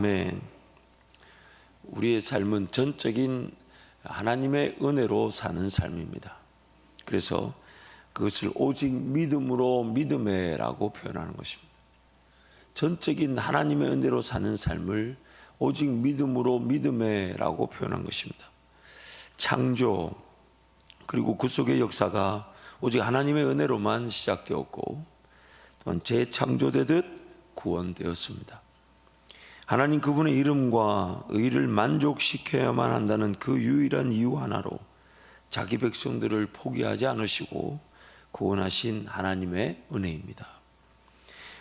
아멘. 우리의 삶은 전적인 하나님의 은혜로 사는 삶입니다. 그래서 그것을 오직 믿음으로 믿음에라고 표현하는 것입니다. 전적인 하나님의 은혜로 사는 삶을 오직 믿음으로 믿음에라고 표현한 것입니다. 창조 그리고 그 속의 역사가 오직 하나님의 은혜로만 시작되었고 또한 재창조되듯 구원되었습니다. 하나님 그분의 이름과 의를 만족시켜야만 한다는 그 유일한 이유 하나로 자기 백성들을 포기하지 않으시고 구원하신 하나님의 은혜입니다.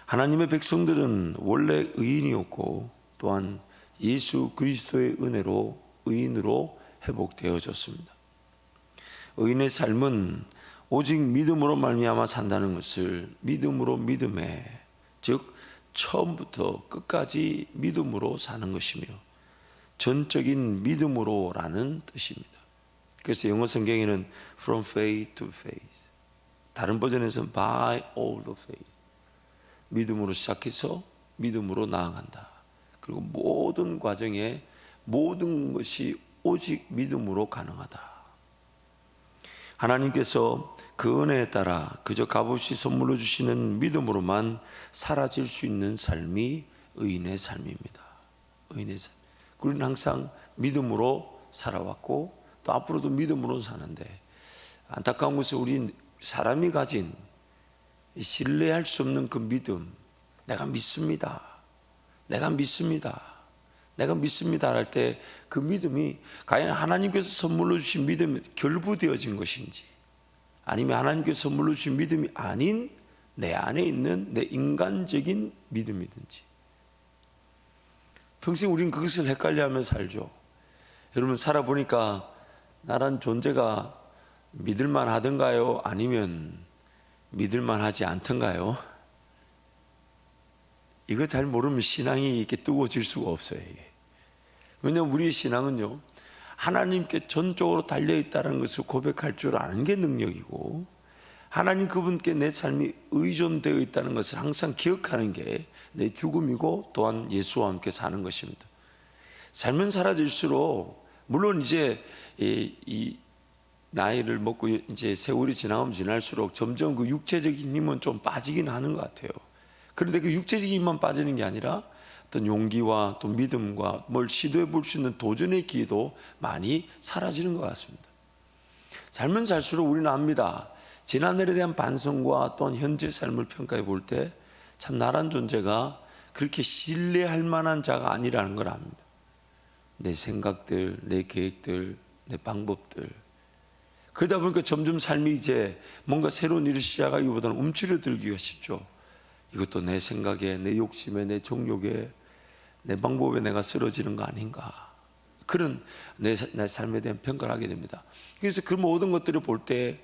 하나님의 백성들은 원래 의인이었고 또한 예수 그리스도의 은혜로 의인으로 회복되어졌습니다. 의인의 삶은 오직 믿음으로 말미암아 산다는 것을 믿음으로 믿음에, 즉 처음부터 끝까지 믿음으로 사는 것이며 전적인 믿음으로라는 뜻입니다. 그래서 영어 성경에는 from faith to faith, 다른 버전에서는 by all the faith, 믿음으로 시작해서 믿음으로 나아간다. 그리고 모든 과정에 모든 것이 오직 믿음으로 가능하다. 하나님께서 그 은혜에 따라 그저 값없이 선물로 주시는 믿음으로만 사라질 수 있는 삶이 의인의 삶입니다. 의인의 삶. 우리는 항상 믿음으로 살아왔고 또 앞으로도 믿음으로 사는데, 안타까운 것은 우리 사람이 가진 신뢰할 수 없는 그 믿음, 내가 믿습니다, 내가 믿습니다, 내가 믿습니다 할 때 그 믿음이 과연 하나님께서 선물로 주신 믿음이 결부되어진 것인지, 아니면 하나님께서 선물로 주신 믿음이 아닌 내 안에 있는 내 인간적인 믿음이든지, 평생 우리는 그것을 헷갈려하며 살죠. 여러분, 살아보니까 나란 존재가 믿을만 하던가요? 아니면 믿을만 하지 않던가요? 이거 잘 모르면 신앙이 이렇게 뜨거워질 수가 없어요. 이게. 왜냐하면 우리의 신앙은요, 하나님께 전적으로 달려있다는 것을 고백할 줄 아는 게 능력이고, 하나님 그분께 내 삶이 의존되어 있다는 것을 항상 기억하는 게 내 죽음이고 또한 예수와 함께 사는 것입니다. 살면 사라질수록, 물론 이제 이 나이를 먹고 이제 세월이 지나면 지날수록 점점 그 육체적인 힘은 좀 빠지긴 하는 것 같아요. 그런데 그 육체적인 힘만 빠지는 게 아니라 어떤 용기와 또 믿음과 뭘 시도해 볼 수 있는 도전의 기회도 많이 사라지는 것 같습니다. 살면 살수록 우리는 압니다. 지난날에 대한 반성과 또한 현재 삶을 평가해 볼 때 참 나란 존재가 그렇게 신뢰할 만한 자가 아니라는 걸 압니다. 내 생각들, 내 계획들, 내 방법들, 그러다 보니까 점점 삶이 이제 뭔가 새로운 일을 시작하기보다는 움츠러들기가 쉽죠. 이것도 내 생각에, 내 욕심에, 내 정욕에, 내 방법에 내가 쓰러지는 거 아닌가, 그런 내 삶에 대한 평가를 하게 됩니다. 그래서 그 모든 것들을 볼 때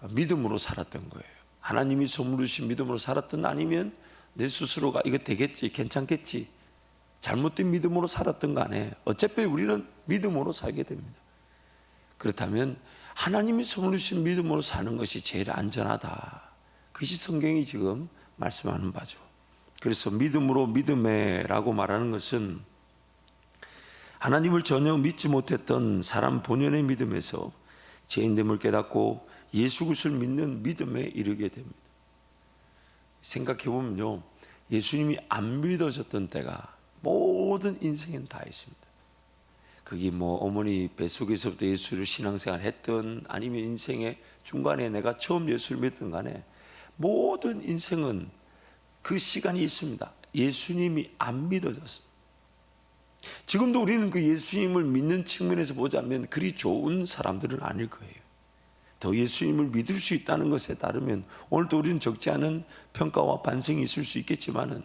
믿음으로 살았던 거예요. 하나님이 선물로 주신 믿음으로 살았든, 아니면 내 스스로가 이거 되겠지, 괜찮겠지, 잘못된 믿음으로 살았던 간에 어차피 우리는 믿음으로 살게 됩니다. 그렇다면 하나님이 선물로 주신 믿음으로 사는 것이 제일 안전하다. 그것이 성경이 지금 말씀하는 바죠. 그래서 믿음으로 믿음에라고 말하는 것은 하나님을 전혀 믿지 못했던 사람 본연의 믿음에서 죄인됨을 깨닫고 예수 그리스도를 믿는 믿음에 이르게 됩니다. 생각해 보면요, 예수님이 안 믿어졌던 때가 모든 인생엔 다 있습니다. 그게 뭐 어머니 뱃속에서부터 예수를 신앙생활 했던, 아니면 인생의 중간에 내가 처음 예수를 믿던 간에 모든 인생은 그 시간이 있습니다. 예수님이 안 믿어졌습니다. 지금도 우리는 그 예수님을 믿는 측면에서 보자면 그리 좋은 사람들은 아닐 거예요. 더 예수님을 믿을 수 있다는 것에 따르면 오늘도 우리는 적지 않은 평가와 반성이 있을 수 있겠지만은,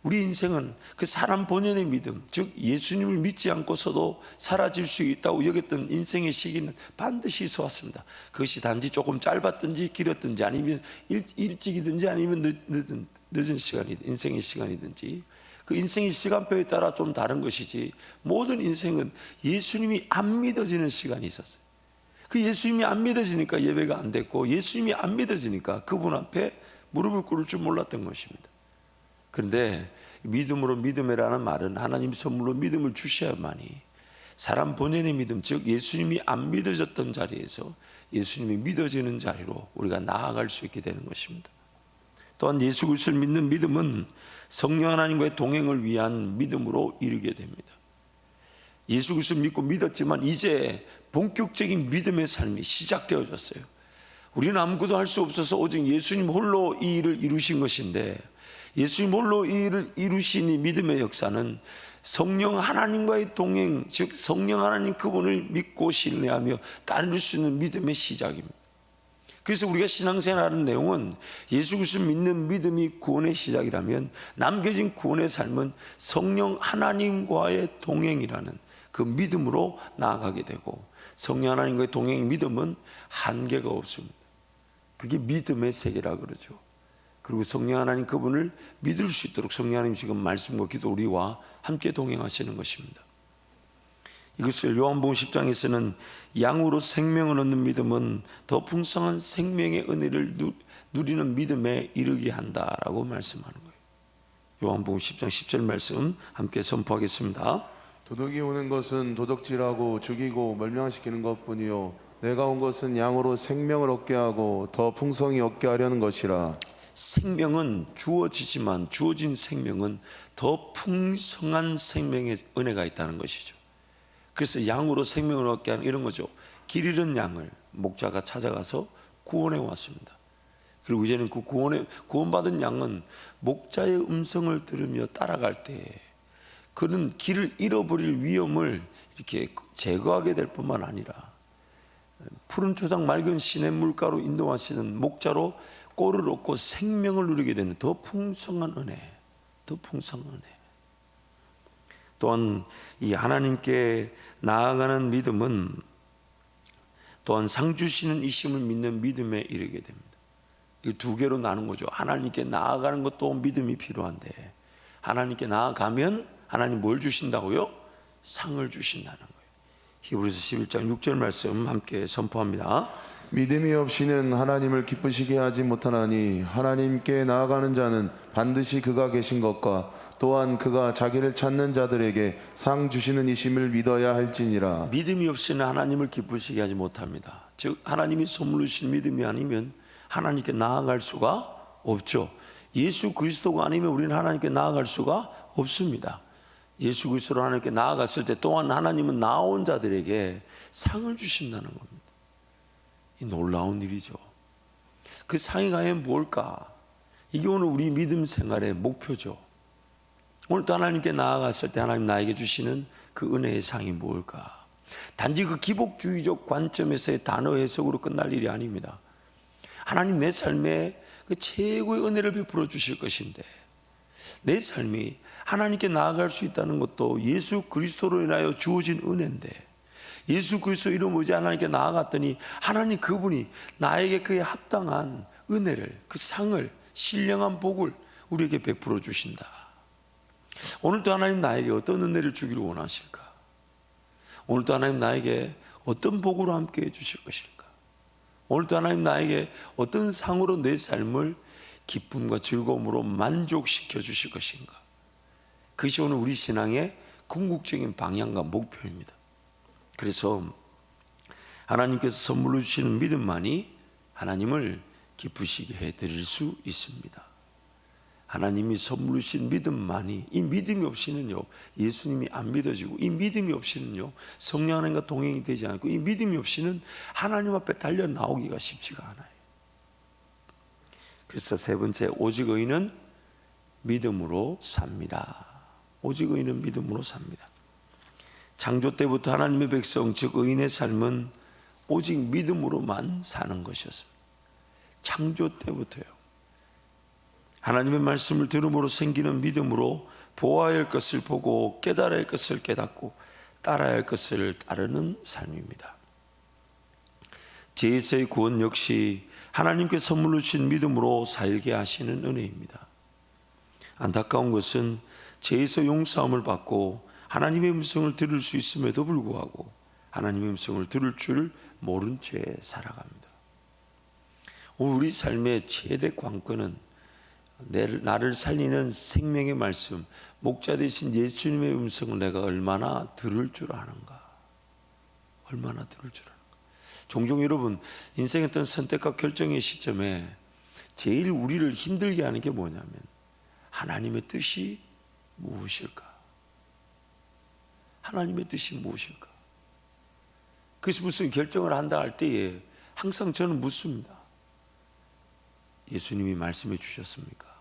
우리 인생은 그 사람 본연의 믿음, 즉 예수님을 믿지 않고서도 사라질 수 있다고 여겼던 인생의 시기는 반드시 있어왔습니다. 그것이 단지 조금 짧았든지 길었든지, 아니면 일찍이든지 아니면 늦은 시간이, 인생의 시간이든지, 그 인생의 시간표에 따라 좀 다른 것이지, 모든 인생은 예수님이 안 믿어지는 시간이 있었어요. 그 예수님이 안 믿어지니까 예배가 안 됐고, 예수님이 안 믿어지니까 그분 앞에 무릎을 꿇을 줄 몰랐던 것입니다. 그런데 믿음으로 믿음이라는 말은 하나님 선물로 믿음을 주셔야만이 사람 본연의 믿음, 즉 예수님이 안 믿어졌던 자리에서 예수님이 믿어지는 자리로 우리가 나아갈 수 있게 되는 것입니다. 또한 예수 그리스도를 믿는 믿음은 성령 하나님과의 동행을 위한 믿음으로 이르게 됩니다. 예수 그리스도를 믿고 믿었지만 이제 본격적인 믿음의 삶이 시작되어졌어요. 우리는 아무것도 할 수 없어서 오직 예수님 홀로 이 일을 이루신 것인데, 예수님 홀로 이 일을 이루신 이 믿음의 역사는 성령 하나님과의 동행, 즉 성령 하나님 그분을 믿고 신뢰하며 따를 수 있는 믿음의 시작입니다. 그래서 우리가 신앙생활하는 내용은 예수 그리스도를 믿는 믿음이 구원의 시작이라면 남겨진 구원의 삶은 성령 하나님과의 동행이라는 그 믿음으로 나아가게 되고, 성령 하나님과의 동행 믿음은 한계가 없습니다. 그게 믿음의 세계라 그러죠. 그리고 성령 하나님 그분을 믿을 수 있도록 성령 하나님 지금 말씀과 기도 우리와 함께 동행하시는 것입니다. 이것을 요한복음 10장에서는 양으로 생명을 얻는 믿음은 더 풍성한 생명의 은혜를 누리는 믿음에 이르게 한다라고 말씀하는 거예요. 요한복음 10장 10절 말씀 함께 선포하겠습니다. 도둑이 오는 것은 도둑질하고 죽이고 멸망시키는 것뿐이요 내가 온 것은 양으로 생명을 얻게 하고 더 풍성히 얻게 하려는 것이라. 생명은 주어지지만 주어진 생명은 더 풍성한 생명의 은혜가 있다는 것이죠. 그래서 양으로 생명을 얻게 하는 이런 거죠. 길 잃은 양을 목자가 찾아가서 구원해 왔습니다. 그리고 이제는 그 구원받은 양은 목자의 음성을 들으며 따라갈 때 그는 길을 잃어버릴 위험을 이렇게 제거하게 될 뿐만 아니라 푸른 초장 맑은 시냇물가로 인도하시는 목자로 꼴을 얻고 생명을 누리게 되는 더 풍성한 은혜, 더 풍성한 은혜. 또한 이 하나님께 나아가는 믿음은 또한 상 주시는 이심을 믿는 믿음에 이르게 됩니다. 이 두 개로 나눈 거죠. 하나님께 나아가는 것도 믿음이 필요한데, 하나님께 나아가면 하나님 뭘 주신다고요? 상을 주신다는 거예요. 히브리서 11장 6절 말씀 함께 선포합니다. 믿음이 없이는 하나님을 기쁘시게 하지 못하나니 하나님께 나아가는 자는 반드시 그가 계신 것과 또한 그가 자기를 찾는 자들에게 상 주시는 이심을 믿어야 할지니라. 믿음이 없이는 하나님을 기쁘시게 하지 못합니다. 즉 하나님이 선물로 주신 믿음이 아니면 하나님께 나아갈 수가 없죠. 예수 그리스도가 아니면 우리는 하나님께 나아갈 수가 없습니다. 예수 그리스도로 하나님께 나아갔을 때 또한 하나님은 나온 자들에게 상을 주신다는 겁니다. 이 놀라운 일이죠. 그 상이 과연 뭘까? 이게 오늘 우리 믿음 생활의 목표죠. 오늘 또 하나님께 나아갔을 때 하나님 나에게 주시는 그 은혜의 상이 뭘까? 단지 그 기복주의적 관점에서의 단어 해석으로 끝날 일이 아닙니다. 하나님 내 삶에 그 최고의 은혜를 베풀어 주실 것인데, 내 삶이 하나님께 나아갈 수 있다는 것도 예수 그리스도로 인하여 주어진 은혜인데, 예수 그리스도 이름 의지 하나님께 나아갔더니 하나님 그분이 나에게 그에 합당한 은혜를, 그 상을, 신령한 복을 우리에게 베풀어 주신다. 오늘도 하나님 나에게 어떤 은혜를 주기를 원하실까? 오늘도 하나님 나에게 어떤 복으로 함께 해주실 것일까? 오늘도 하나님 나에게 어떤 상으로 내 삶을 기쁨과 즐거움으로 만족시켜 주실 것인가? 그것이 오늘 우리 신앙의 궁극적인 방향과 목표입니다. 그래서 하나님께서 선물로 주시는 믿음만이 하나님을 기쁘시게 해드릴 수 있습니다. 하나님이 선물로 주신 믿음만이, 이 믿음이 없이는요 예수님이 안 믿어지고, 이 믿음이 없이는요 성령 하나님과 동행이 되지 않고, 이 믿음이 없이는 하나님 앞에 달려 나오기가 쉽지가 않아요. 그래서 세 번째, 오직 의인은 믿음으로 삽니다. 오직 의인은 믿음으로 삽니다. 창조 때부터 하나님의 백성, 즉 의인의 삶은 오직 믿음으로만 사는 것이었습니다. 창조 때부터요. 하나님의 말씀을 들음으로 생기는 믿음으로 보아야 할 것을 보고 깨달아야 할 것을 깨닫고 따라야 할 것을 따르는 삶입니다. 죄에서의 구원 역시 하나님께 선물로 주신 믿음으로 살게 하시는 은혜입니다. 안타까운 것은 죄에서 용서함을 받고 하나님의 음성을 들을 수 있음에도 불구하고 하나님의 음성을 들을 줄 모른 채 살아갑니다. 우리 삶의 최대 관건은 나를 살리는 생명의 말씀, 목자 되신 예수님의 음성을 내가 얼마나 들을 줄 아는가. 얼마나 들을 줄 아는가. 종종 여러분 인생의 어떤 선택과 결정의 시점에 제일 우리를 힘들게 하는 게 뭐냐면 하나님의 뜻이 무엇일까? 하나님의 뜻이 무엇일까? 그래서 무슨 결정을 한다 할 때에 항상 저는 묻습니다. 예수님이 말씀해 주셨습니까?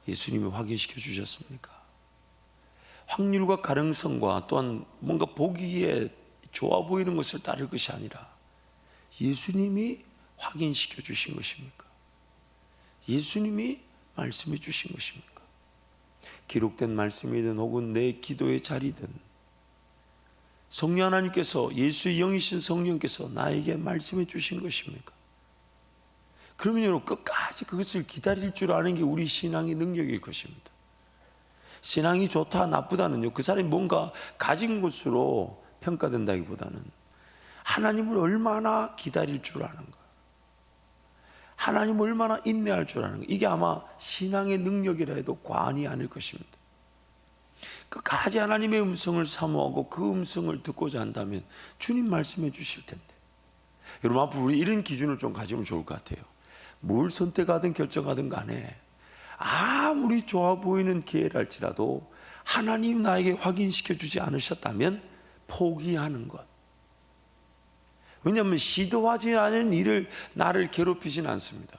예수님이 확인시켜 주셨습니까? 확률과 가능성과 또한 뭔가 보기에 좋아 보이는 것을 따를 것이 아니라 예수님이 확인시켜 주신 것입니까? 예수님이 말씀해 주신 것입니까? 기록된 말씀이든 혹은 내 기도의 자리든 성령 하나님께서, 예수의 영이신 성령께서 나에게 말씀해 주신 것입니까? 그러면 여러분 끝까지 그것을 기다릴 줄 아는 게 우리 신앙의 능력일 것입니다. 신앙이 좋다 나쁘다는요, 그 사람이 뭔가 가진 것으로 평가된다기보다는 하나님을 얼마나 기다릴 줄 아는가, 하나님을 얼마나 인내할 줄 아는가, 이게 아마 신앙의 능력이라 해도 과언이 아닐 것입니다. 끝까지 하나님의 음성을 사모하고 그 음성을 듣고자 한다면 주님 말씀해 주실 텐데, 여러분 앞으로 우리 이런 기준을 좀 가지면 좋을 것 같아요. 뭘 선택하든 결정하든 간에 아무리 좋아 보이는 기회랄지라도 하나님 나에게 확인시켜 주지 않으셨다면 포기하는 것. 왜냐하면 시도하지 않은 일을 나를 괴롭히진 않습니다.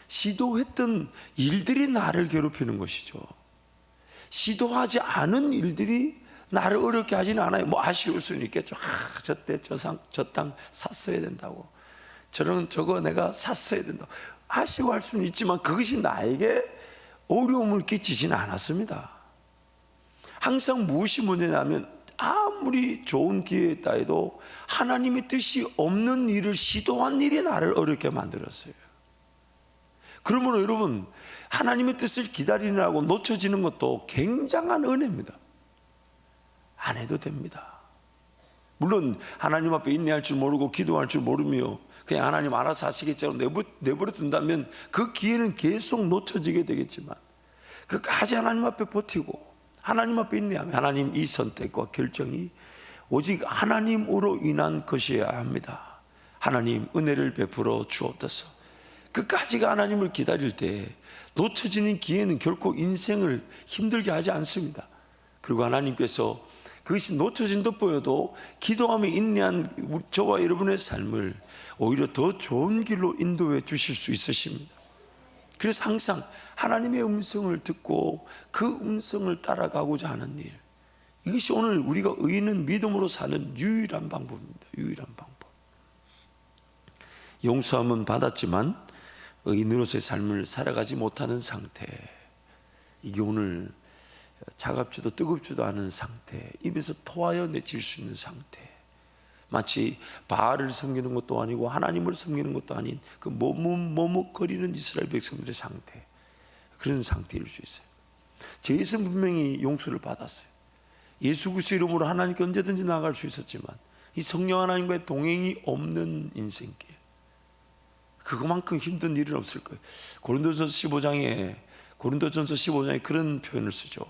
시도했던 일들이 나를 괴롭히는 것이죠. 시도하지 않은 일들이 나를 어렵게 하지는 않아요. 뭐 아쉬울 수는 있겠죠. 저때 저 땅 샀어야 된다고, 저거 내가 샀어야 된다고 아쉬워할 수는 있지만 그것이 나에게 어려움을 끼치지는 않았습니다. 항상 무엇이 문제냐면 아무리 좋은 기회였다 해도 하나님의 뜻이 없는 일을 시도한 일이 나를 어렵게 만들었어요. 그러므로 여러분, 하나님의 뜻을 기다리느라고 놓쳐지는 것도 굉장한 은혜입니다. 안 해도 됩니다. 물론 하나님 앞에 인내할 줄 모르고 기도할 줄 모르며 그냥 하나님 알아서 하시겠죠 내버려 둔다면 그 기회는 계속 놓쳐지게 되겠지만, 그까지 하나님 앞에 버티고 하나님 앞에 인내하면 하나님, 이 선택과 결정이 오직 하나님으로 인한 것이어야 합니다. 하나님 은혜를 베풀어 주옵소서. 끝까지가 하나님을 기다릴 때 놓쳐지는 기회는 결코 인생을 힘들게 하지 않습니다. 그리고 하나님께서 그것이 놓쳐진 듯 보여도 기도하며 인내한 저와 여러분의 삶을 오히려 더 좋은 길로 인도해 주실 수 있으십니다. 그래서 항상 하나님의 음성을 듣고 그 음성을 따라가고자 하는 일, 이것이 오늘 우리가 의인은 믿음으로 사는 유일한 방법입니다. 유일한 방법. 용서함은 받았지만 의인으로서의 삶을 살아가지 못하는 상태, 이게 오늘 차갑지도 뜨겁지도 않은 상태, 입에서 토하여 내칠 수 있는 상태, 마치 바알을 섬기는 것도 아니고 하나님을 섬기는 것도 아닌 그 머뭇거리는 이스라엘 백성들의 상태, 그런 상태일 수 있어요. 제이슨 분명히 용서를 받았어요. 예수 그리스도 이름으로 하나님께 언제든지 나아갈 수 있었지만 이 성령 하나님과의 동행이 없는 인생길, 그거만큼 힘든 일은 없을 거예요. 고린도전서 15장에 그런 표현을 쓰죠.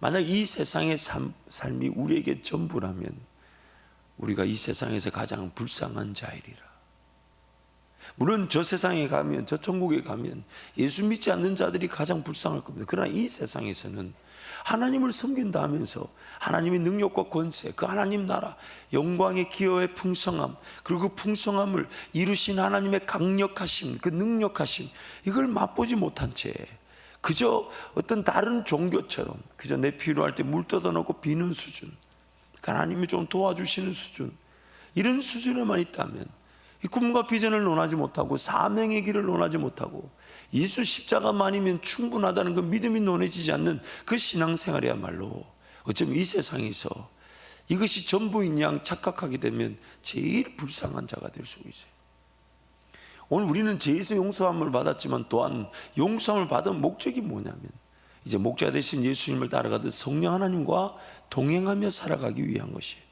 만약 이 세상의 삶이 우리에게 전부라면 우리가 이 세상에서 가장 불쌍한 자이리라. 물론 저 세상에 가면, 저 천국에 가면 예수 믿지 않는 자들이 가장 불쌍할 겁니다. 그러나 이 세상에서는 하나님을 섬긴다 하면서 하나님의 능력과 권세, 그 하나님 나라, 영광의 기여의 풍성함, 그리고 그 풍성함을 이루신 하나님의 강력하심, 그 능력하심, 이걸 맛보지 못한 채 그저 어떤 다른 종교처럼 그저 내 필요할 때 물 떠다 놓고 비는 수준, 하나님이 좀 도와주시는 수준, 이런 수준에만 있다면 이 꿈과 비전을 논하지 못하고 사명의 길을 논하지 못하고 예수 십자가만이면 충분하다는 그 믿음이 논해지지 않는 그 신앙생활이야말로 어쩌면 이 세상에서 이것이 전부인 양 착각하게 되면 제일 불쌍한 자가 될 수 있어요. 오늘 우리는 죄에서 용서함을 받았지만 또한 용서함을 받은 목적이 뭐냐면 이제 목자 되신 예수님을 따라가듯 성령 하나님과 동행하며 살아가기 위한 것이에요.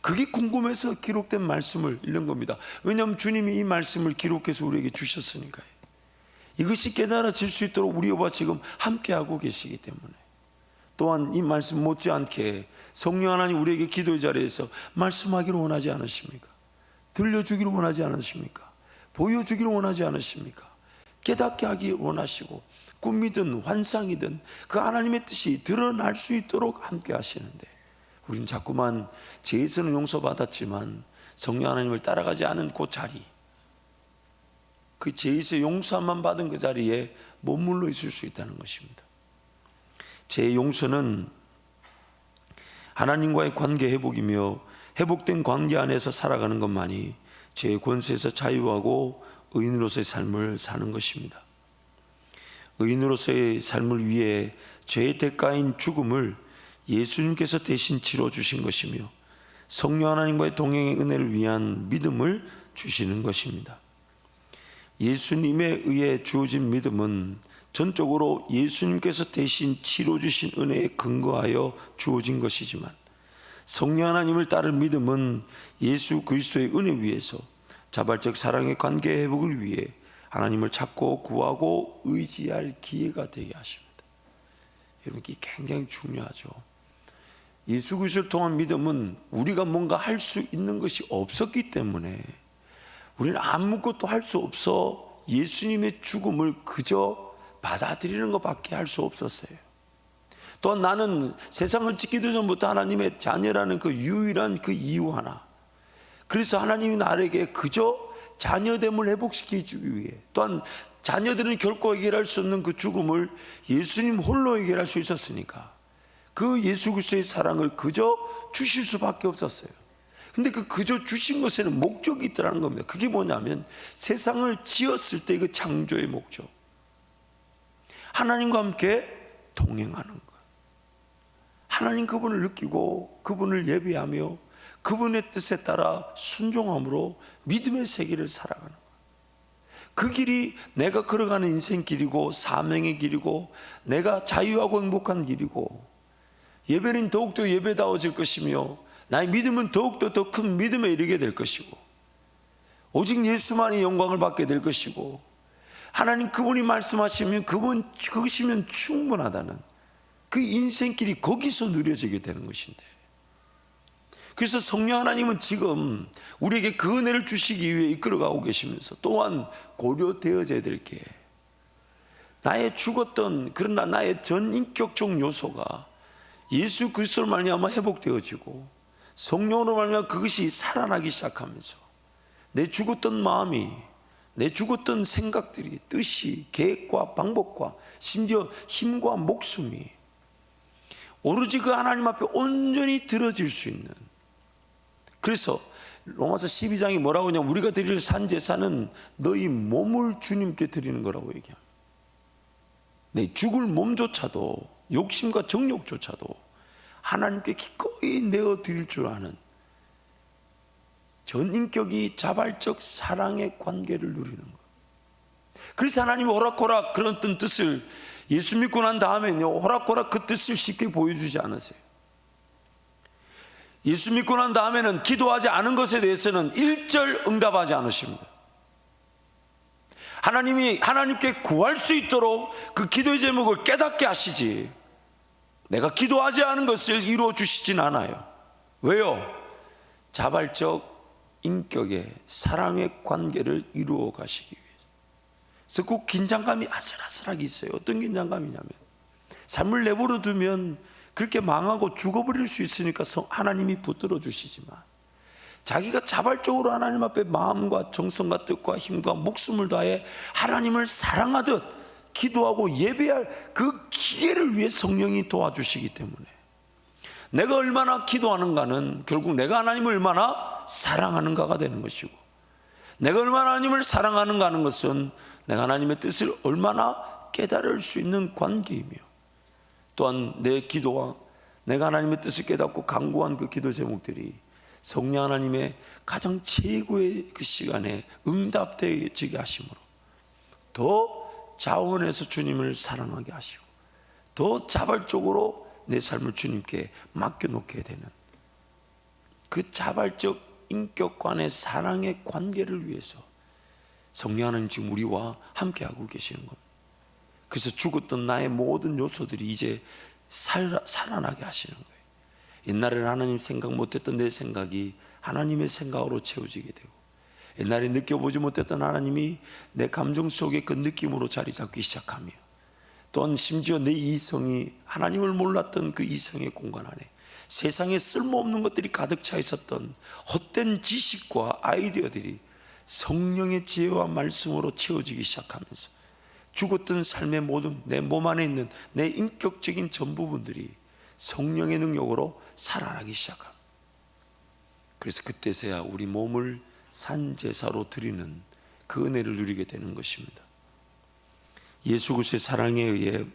그게 궁금해서 기록된 말씀을 읽는 겁니다. 왜냐하면 주님이 이 말씀을 기록해서 우리에게 주셨으니까요. 이것이 깨달아질 수 있도록 우리와 지금 함께하고 계시기 때문에, 또한 이 말씀 못지않게 성령 하나님 우리에게 기도의 자리에서 말씀하기를 원하지 않으십니까? 들려주기를 원하지 않으십니까? 보여주기를 원하지 않으십니까? 깨닫게 하기 원하시고, 꿈이든 환상이든 그 하나님의 뜻이 드러날 수 있도록 함께 하시는데, 우리는 자꾸만 죄에서는 용서받았지만 성령 하나님을 따라가지 않은 그 자리, 그 죄에서 용서만 받은 그 자리에 머물러 있을 수 있다는 것입니다. 죄의 용서는 하나님과의 관계 회복이며, 회복된 관계 안에서 살아가는 것만이 죄의 권세에서 자유하고 의인으로서의 삶을 사는 것입니다. 의인으로서의 삶을 위해 죄의 대가인 죽음을 예수님께서 대신 치러 주신 것이며, 성령 하나님과의 동행의 은혜를 위한 믿음을 주시는 것입니다. 예수님에 의해 주어진 믿음은 전적으로 예수님께서 대신 치러 주신 은혜에 근거하여 주어진 것이지만, 성령 하나님을 따를 믿음은 예수 그리스도의 은혜 위에서 자발적 사랑의 관계 회복을 위해 하나님을 찾고 구하고 의지할 기회가 되게 하십니다. 여러분, 이게 굉장히 중요하죠. 예수 그리스도를 통한 믿음은 우리가 뭔가 할 수 있는 것이 없었기 때문에 우리는 아무것도 할 수 없어 예수님의 죽음을 그저 받아들이는 것밖에 할 수 없었어요. 또한 나는 세상을 짓기도 전부터 하나님의 자녀라는 그 유일한 그 이유 하나, 그래서 하나님이 나에게 그저 자녀됨을 회복시키기 위해, 또한 자녀들은 결코 해결할 수 없는 그 죽음을 예수님 홀로 해결할 수 있었으니까 그 예수 그리스도의 사랑을 그저 주실 수밖에 없었어요. 근데 그 그저 주신 것에는 목적이 있다는 겁니다. 그게 뭐냐면 세상을 지었을 때 그 창조의 목적, 하나님과 함께 동행하는 것, 하나님 그분을 느끼고 그분을 예배하며 그분의 뜻에 따라 순종함으로 믿음의 세계를 살아가는 것, 그 길이 내가 걸어가는 인생 길이고 사명의 길이고 내가 자유하고 행복한 길이고, 예배는 더욱더 예배다워질 것이며 나의 믿음은 더욱더 더 큰 믿음에 이르게 될 것이고, 오직 예수만이 영광을 받게 될 것이고, 하나님 그분이 말씀하시면 그것이면 충분하다는 그 인생길이 거기서 누려지게 되는 것인데, 그래서 성령 하나님은 지금 우리에게 그 은혜를 주시기 위해 이끌어가고 계시면서 또한 고려되어져야 될 게, 나의 죽었던 그러나 나의 전인격적 요소가 예수 그리스도로 말미암아 회복되어지고 성령으로 말미암아 그것이 살아나기 시작하면서 내 죽었던 마음이, 내 죽었던 생각들이, 뜻이, 계획과 방법과 심지어 힘과 목숨이 오로지 그 하나님 앞에 온전히 들어질 수 있는, 그래서 로마서 12장이 뭐라고 하냐면 우리가 드릴 산제사는 너희 몸을 주님께 드리는 거라고 얘기합니다. 내 죽을 몸조차도, 욕심과 정욕조차도 하나님께 기꺼이 내어 드릴 줄 아는 전인격이 자발적 사랑의 관계를 누리는 것. 그래서 하나님이 오락호락 그런 뜻을 예수 믿고 난 다음에는요, 오락호락 그 뜻을 쉽게 보여주지 않으세요. 예수 믿고 난 다음에는 기도하지 않은 것에 대해서는 일절 응답하지 않으십니다. 하나님이 하나님께 구할 수 있도록 그 기도의 제목을 깨닫게 하시지, 내가 기도하지 않은 것을 이루어 주시진 않아요. 왜요? 자발적 인격의 사랑의 관계를 이루어 가시기 위해서. 그래서 꼭 긴장감이 아슬아슬하게 있어요. 어떤 긴장감이냐면 삶을 내버려 두면 그렇게 망하고 죽어버릴 수 있으니까 하나님이 붙들어 주시지만, 자기가 자발적으로 하나님 앞에 마음과 정성과 뜻과 힘과 목숨을 다해 하나님을 사랑하듯 기도하고 예배할 그 기회를 위해 성령이 도와주시기 때문에, 내가 얼마나 기도하는가는 결국 내가 하나님을 얼마나 사랑하는가가 되는 것이고, 내가 얼마나 하나님을 사랑하는가 하는 것은 내가 하나님의 뜻을 얼마나 깨달을 수 있는 관계이며, 또한 내 기도와 내가 하나님의 뜻을 깨닫고 간구한 그 기도 제목들이 성령 하나님의 가장 최고의 그 시간에 응답되어지게 하심으로 더 자원해서 주님을 사랑하게 하시고 더 자발적으로 내 삶을 주님께 맡겨놓게 되는 그 자발적 인격 간의 사랑의 관계를 위해서 성령 하나님 지금 우리와 함께하고 계시는 겁니다. 그래서 죽었던 나의 모든 요소들이 이제 살아나게 하시는 거예요. 옛날에는 하나님 생각 못했던 내 생각이 하나님의 생각으로 채워지게 되고, 옛날에 느껴보지 못했던 하나님이 내 감정 속에 그 느낌으로 자리 잡기 시작하며, 또한 심지어 내 이성이 하나님을 몰랐던 그 이성의 공간 안에 세상에 쓸모없는 것들이 가득 차 있었던 헛된 지식과 아이디어들이 성령의 지혜와 말씀으로 채워지기 시작하면서 죽었던 삶의 모든 내 몸 안에 있는 내 인격적인 전 부분들이 성령의 능력으로 살아나기 시작합니다. 그래서 그때서야 우리 몸을 산제사로 드리는 그 은혜를 누리게 되는 것입니다. 예수 그리스도의 사랑에 의해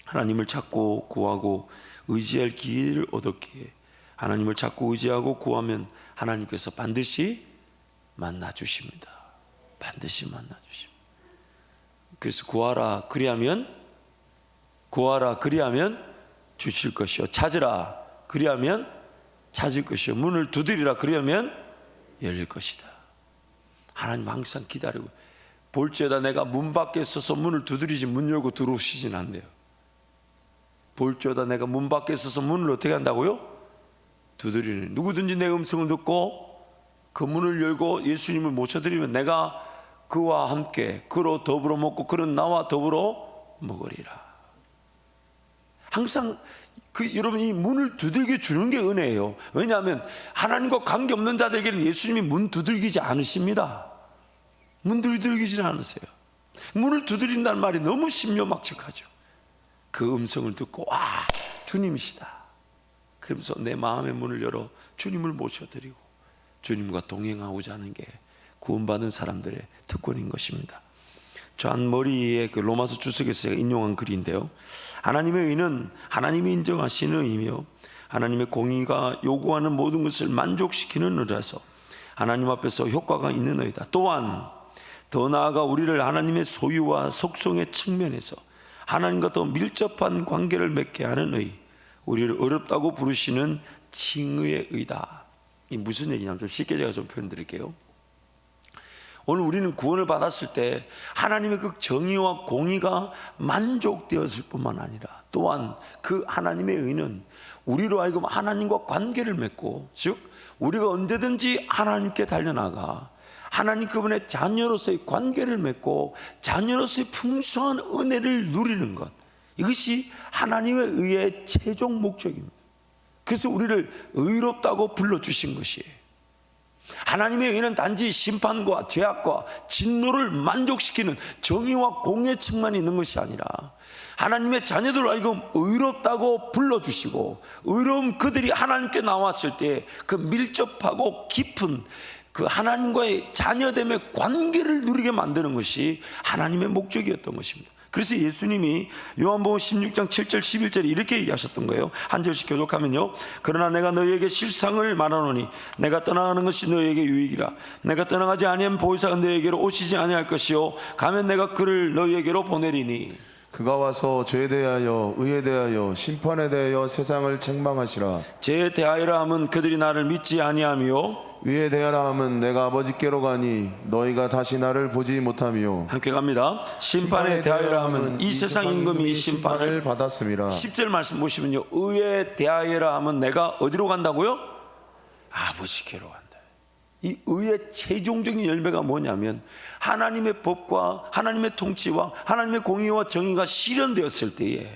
하나님을 찾고 구하고 의지할 기회를 얻었기에, 하나님을 찾고 의지하고 구하면 하나님께서 반드시 만나 주십니다. 반드시 만나 주십니다. 그래서 구하라 그리하면 주실 것이요, 찾으라 그리하면 찾을 것이요, 문을 두드리라 그리하면 열릴 것이다. 하나님 항상 기다리고, 볼지어다 내가 문 밖에 서서 문을 두드리지 문 열고 들어오시진 않네요. 볼지어다 내가 문 밖에 서서 문을 어떻게 한다고요? 두드리는, 누구든지 내 음성을 듣고 그 문을 열고 예수님을 모셔드리면 내가 그와 함께 그로 더불어 먹고 그는 나와 더불어 먹으리라. 항상 여러분이 문을 두들겨 주는 게 은혜예요. 왜냐하면 하나님과 관계없는 자들에게는 예수님이 문 두들기지 않으십니다. 문 두들기지 않으세요. 문을 두드린다는 말이 너무 신묘막측하죠. 그 음성을 듣고 주님이시다. 그러면서 내 마음의 문을 열어 주님을 모셔드리고 주님과 동행하고자 하는 게 구원받은 사람들의 특권인 것입니다. 전 머리에 그 로마서 주석에서 제가 인용한 글인데요, 하나님의 의는 하나님이 인정하시는 의이며 하나님의 공의가 요구하는 모든 것을 만족시키는 의라서 하나님 앞에서 효과가 있는 의다. 또한 더 나아가 우리를 하나님의 소유와 속성의 측면에서 하나님과 더 밀접한 관계를 맺게 하는 의, 우리를 어렵다고 부르시는 칭의의 의다. 이 무슨 얘기냐면 좀 쉽게 제가 좀 표현드릴게요. 오늘 우리는 구원을 받았을 때 하나님의 그 정의와 공의가 만족되었을 뿐만 아니라, 또한 그 하나님의 의는 우리로 하여금 하나님과 관계를 맺고, 즉 우리가 언제든지 하나님께 달려나가 하나님 그분의 자녀로서의 관계를 맺고 자녀로서의 풍성한 은혜를 누리는 것, 이것이 하나님의 의의 최종 목적입니다. 그래서 우리를 의롭다고 불러주신 것이에요. 하나님의 의는 단지 심판과 죄악과 진노를 만족시키는 정의와 공의 측면이 있는 것이 아니라 하나님의 자녀들을 하여금 의롭다고 불러주시고, 의로운 그들이 하나님께 나왔을 때 그 밀접하고 깊은 그 하나님과의 자녀됨의 관계를 누리게 만드는 것이 하나님의 목적이었던 것입니다. 그래서 예수님이 요한복음 16장 7절 11절에 이렇게 얘기하셨던 거예요. 한 절씩 교독하면요, 그러나 내가 너희에게 실상을 말하노니 내가 떠나가는 것이 너희에게 유익이라. 내가 떠나가지 아니하면 보혜사가 너희에게로 오시지 아니할 것이요, 가면 내가 그를 너희에게로 보내리니. 그가 와서 죄에 대하여 의에 대하여 심판에 대하여 세상을 책망하시라. 죄에 대하여라 함은 그들이 나를 믿지 아니하며, 의에 대하라 함은 내가 아버지께로 가니 너희가 다시 나를 보지 못하며, 함께 갑니다. 심판에 대하여라 함은 이 세상 임금이 심판을 받았음이라. 10절 말씀 보시면요, 의에 대하여라 함은 내가 어디로 간다고요? 아버지께로 간다. 이 의의 최종적인 열매가 뭐냐면 하나님의 법과 하나님의 통치와 하나님의 공의와 정의가 실현되었을 때에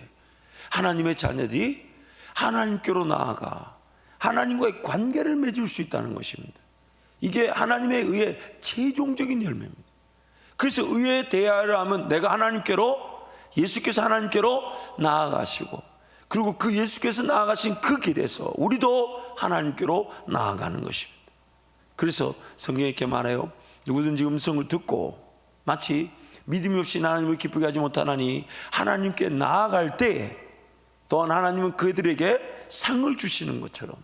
하나님의 자녀들이 하나님께로 나아가 하나님과의 관계를 맺을 수 있다는 것입니다. 이게 하나님의 의의 최종적인 열매입니다. 그래서 의에 대하여라 하면 내가 하나님께로, 예수께서 하나님께로 나아가시고, 그리고 그 예수께서 나아가신 그 길에서 우리도 하나님께로 나아가는 것입니다. 그래서 성경에 이렇게 말해요. 누구든지 음성을 듣고 마치 믿음이 없이 하나님을 기쁘게 하지 못하나니 하나님께 나아갈 때 또한 하나님은 그들에게 상을 주시는 것처럼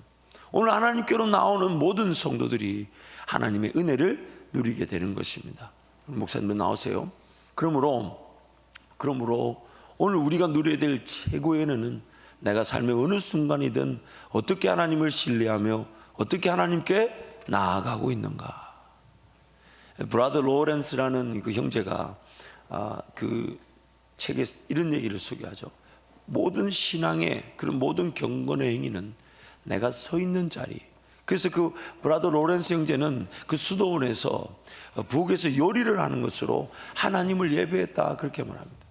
오늘 하나님께로 나오는 모든 성도들이 하나님의 은혜를 누리게 되는 것입니다. 목사님들 나오세요. 그러므로 오늘 우리가 누려야 될 최고의 은혜는 내가 삶의 어느 순간이든 어떻게 하나님을 신뢰하며 어떻게 하나님께 나아가고 있는가. 브라더 로렌스라는 그 형제가 그 책에 이런 얘기를 소개하죠. 모든 신앙의 그런 모든 경건의 행위는 내가 서 있는 자리. 그래서 그 브라더 로렌스 형제는 그 수도원에서 부엌에서 요리를 하는 것으로 하나님을 예배했다 그렇게 말합니다.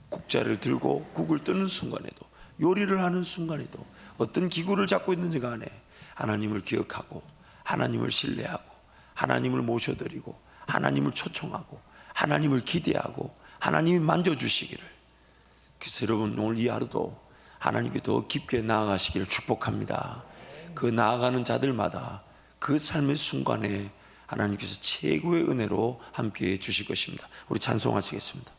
국자를 들고 국을 뜨는 순간에도, 요리를 하는 순간에도, 어떤 기구를 잡고 있는지 간에 하나님을 기억하고 하나님을 신뢰하고 하나님을 모셔드리고 하나님을 초청하고 하나님을 기대하고 하나님이 만져주시기를. 그래서 여러분 오늘 이 하루도 하나님께 더 깊게 나아가시기를 축복합니다. 그 나아가는 자들마다 그 삶의 순간에 하나님께서 최고의 은혜로 함께해 주실 것입니다. 우리 찬송하시겠습니다.